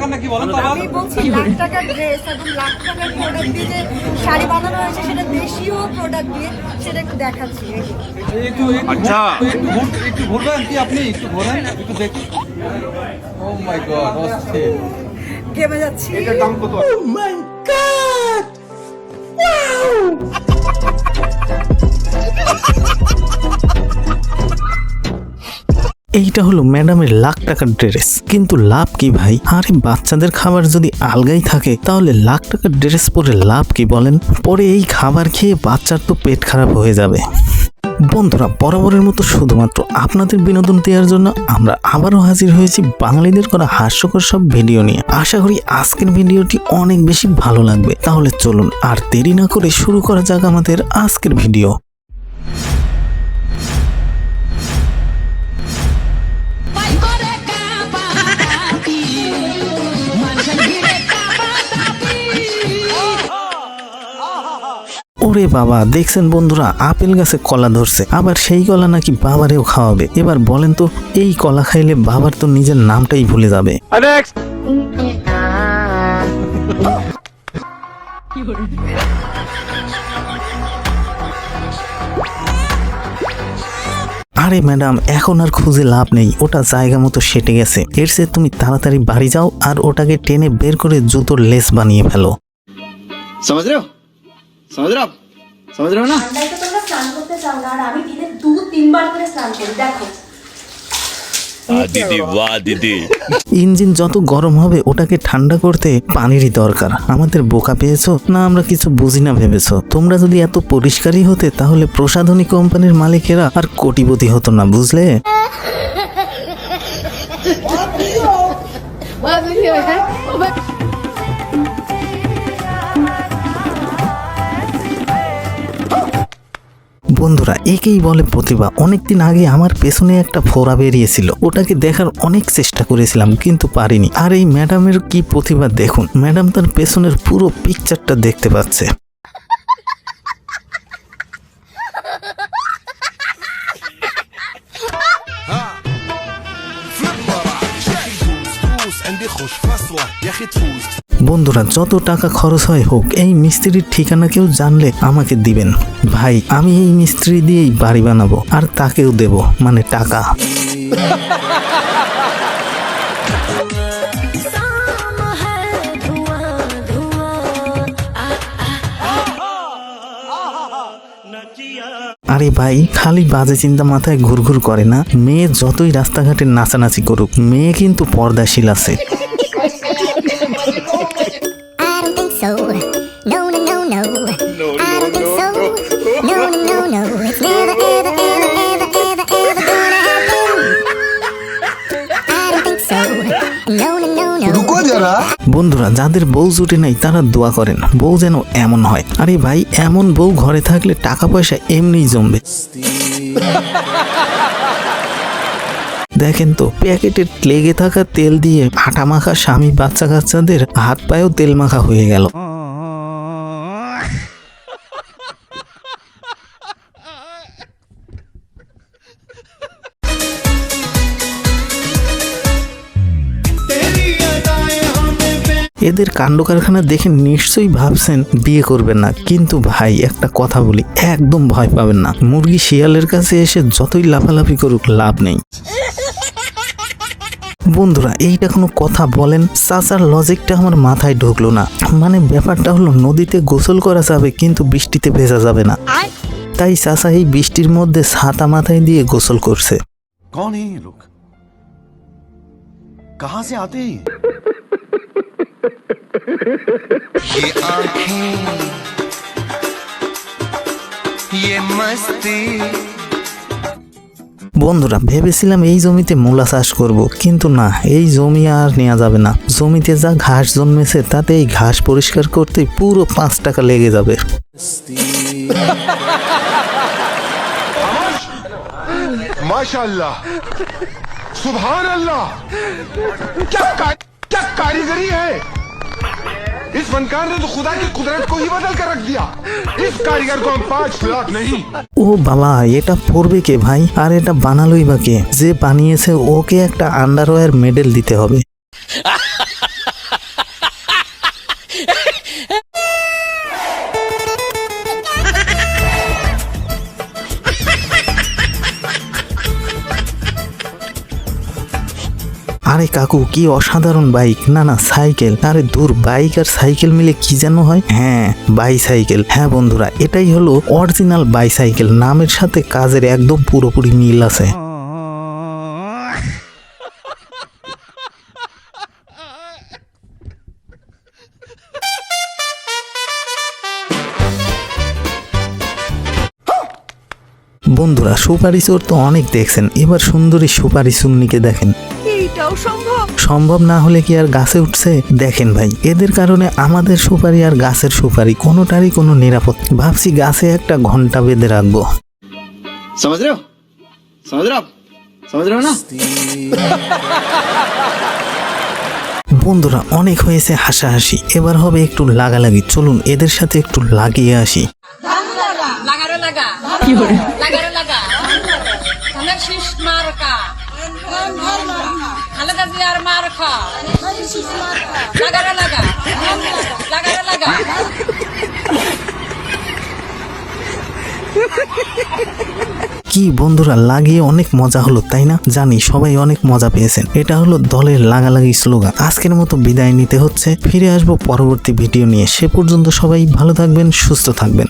টাকার নাকি বলেন তো? আমি বলছি লাখ টাকার ড্রেস এবং লাখ টাকার প্রোডাক্ট দিয়ে যে শাড়ি বানানো হয়েছে সেটা দেশীয় প্রোডাক্ট দিয়ে, সেটা একটু দেখাচ্ছি। আচ্ছা একটু ঘুরবেন কি আপনি? একটু ঘোরেন, একটু দেখি। ও মাই গড, অস্থির। ঘেমে যাচ্ছি। এটার দাম কত? ও মাই গড, ওয়াও। এইটা হলো ম্যাডামের লাখ টাকার ড্রেস, কিন্তু লাভ কি ভাই? আরে বাচ্চাদের খাবার যদি আলগাই থাকে তাহলে লাখ টাকার ড্রেস পরে লাভ কি বলেন? পরে এই খাবার খেয়ে বাচ্চার তো পেট খারাপ হয়ে যাবে। বন্ধুরা, বরাবরের মতো শুধুমাত্র আপনাদের বিনোদন দেওয়ার জন্য আমরা আবারও হাজির হয়েছি বাঙালিদের করা হাস্যকর সব ভিডিও নিয়ে। আশা করি আজকের ভিডিওটি অনেক বেশি ভালো লাগবে। তাহলে চলুন আর দেরি না করে শুরু করা যাক আমাদের আজকের ভিডিও। ওরে বাবা, দেখছেন বন্ধুরা, আপেল গাছে কলা ধরছে, আবার সেই কলা নাকি বাবারেও খাওয়াবে। এবার বলেন তো, এই কলা খাইলে বাবার তো নিজের নামটাই ভুলে যাবে। আরে ম্যাডাম, এখন আর খুঁজে লাভ নেই, ওটা জায়গা মতো সেটে গেছে। এর চেয়ে তুমি তাড়াতাড়ি বাড়ি যাও আর ওটাকে টেনে বের করে জুতোর লেস বানিয়ে ফেলো। समझ रहे हो? समझ रहे हो आप? समझ रहे हो ना? তোমরা স্নান করতে চাও না, আর আমি দিনে 2-3 বার করে স্নান করি। দেখো दीदी वाह दीदी। ইঞ্জিন যত গরম হবে ওটাকে ঠান্ডা করতে পানিরই দরকার। আমাদের বোকা পেয়েছো না, আমরা কিছু বুঝি না ভেবেছো? তোমরা যদি এত পরিষ্কারই হতে তাহলে প্রসাধনী কোম্পানির মালিকেরা আর কোটিপতি হতো না, বুঝলে? বন্ধুরা, একেই বলে প্রতিভা। অনেকদিন আগে আমার পেছনে একটা ফোড়া বেরিয়েছিল, ওটাকে দেখার অনেক চেষ্টা করেছিলাম কিন্তু পারিনি। আর এই ম্যাডামের কি প্রতিভা দেখুন, ম্যাডাম তার পেছনের পুরো পিকচারটা দেখতে পাচ্ছে। বন্ধুরা, যত টাকা খরচ হয় হোক, এই মিস্ত্রির ঠিকানা কেউ জানলে আমাকে দিবেন ভাই। আমি এই মিস্ত্রি দিয়েই বাড়ি বানাবো আর তাকেও দেব, মানে টাকা। আরে ভাই, খালি বাজে চিন্তা মাথায় ঘুরঘুর করে না। মেয়ে যতই রাস্তাঘাটে নাচানাচি করুক, মেয়ে কিন্তু পর্দাশীল আছে। বন্ধুরা, যাদের বউ জুটে নাই তারা দোয়া করেন বউ যেন এমন হয়। আরে ভাই, এমন বউ ঘরে থাকলে টাকা পয়সা এমনিই জমবে। দেখেন তো, প্যাকেটে লেগে থাকা তেল দিয়ে আটা মাখা স্বামী বাচ্চা কাচ্চাদের হাত পায়েও তেল মাখা হয়ে গেল। এদের কাণ্ড কারখানা দেখে নিশ্চয়ই ভাবছেন বিয়ে করবেন না, কিন্তু ভাই একটা কথা বলি, একদম ভয় পাবেন না। মুরগি শিয়ালের কাছে এসে যতই লাফালাফি করুক লাভ নেই। বন্ধুরা, এইটা কোনো কথা বলেন? চাচার লজিকটা আমার মাথায় ঢুকলো না। মানে ব্যাপারটা হলো, নদীতে গোসল করা যাবে কিন্তু বৃষ্টিতে ভেজা যাবে না। তাই চাচা এই বৃষ্টির মধ্যে ছাতা মাথায় দিয়ে গোসল করছে। कौन है ये लोग? कहां से आते हैं? ये आंखें, ये मस्ती। বন্ধুরা, ভেবেছিলাম এই জমিতে মূলা চাষ করব, কিন্তু না, এই জমি আর নেওয়া যাবে না। জমিতে যা ঘাস জন্মেছে তাতে এই ঘাস পরিষ্কার করতে পুরো 5 টাকা লেগে যাবে। माशाअल्लाह, सुभान अल्लाह, क्या कारीगरी है। इस फनकार ने तो खुदा की कुदरत को ही बदल कर रख दिया। इस कारीगर को हम 5 लाख नहीं। ও বাবা, এটা পড়বে কে ভাই? আর এটা বানালোই বা কে? যে বানিয়েছে ওকে একটা আন্ডারওয়্যার মেডেল দিতে হবে। আরে কাকু কি অসাধারণ বাইক, না না সাইকেল, আরে দূর বাইক আর সাইকেল মিলে কি যেন হয়, হ্যাঁ বাইসাইকেল। হ্যাঁ বন্ধুরা এটাই হলো অরিজিনাল বাইসাইকেল, নামের সাথে কাজের একদম পুরোপুরি মিল আছে। বন্ধুরা সুপারি চোর তো অনেক দেখছেন, এবার সুন্দরী সুপারি চুন্নিকে দেখেন। সম্ভব না হলে কি আর গাছে উঠছে? দেখেন ভাই এদের কারণে আমাদের সুপারি আর গাছের সুপারি কোনোটারই কোনো নিরাপদ। ভাবছি গাছে একটা ঘন্টা বেঁধে রাখবো। समझ रहे हो समझ रहे हो आप समझ रहे हो ना। বন্ধুরা অনেক হয়েছে হাসাহাসি, এবার হবে একটু লাগালাগি। চলুন এদের সাথে একটু লাগিয়ে আসি। লাগারে লাগা লাগারে লাগা ধানের শীষ মার্কা খালেদা জিয়ার মার্কা লাগারে লাগা লাগারে লাগা। কি বন্ধুরা লাগিয়ে অনেক মজা হলো তাই না? জানি সবাই অনেক মজা পেয়েছেন। এটা হলো দলের লাগালাগি স্লোগান। আজকের মতো বিদায় নিতে হচ্ছে, ফিরে আসবো পরবর্তী ভিডিও নিয়ে। সে পর্যন্ত সবাই ভালো থাকবেন, সুস্থ থাকবেন।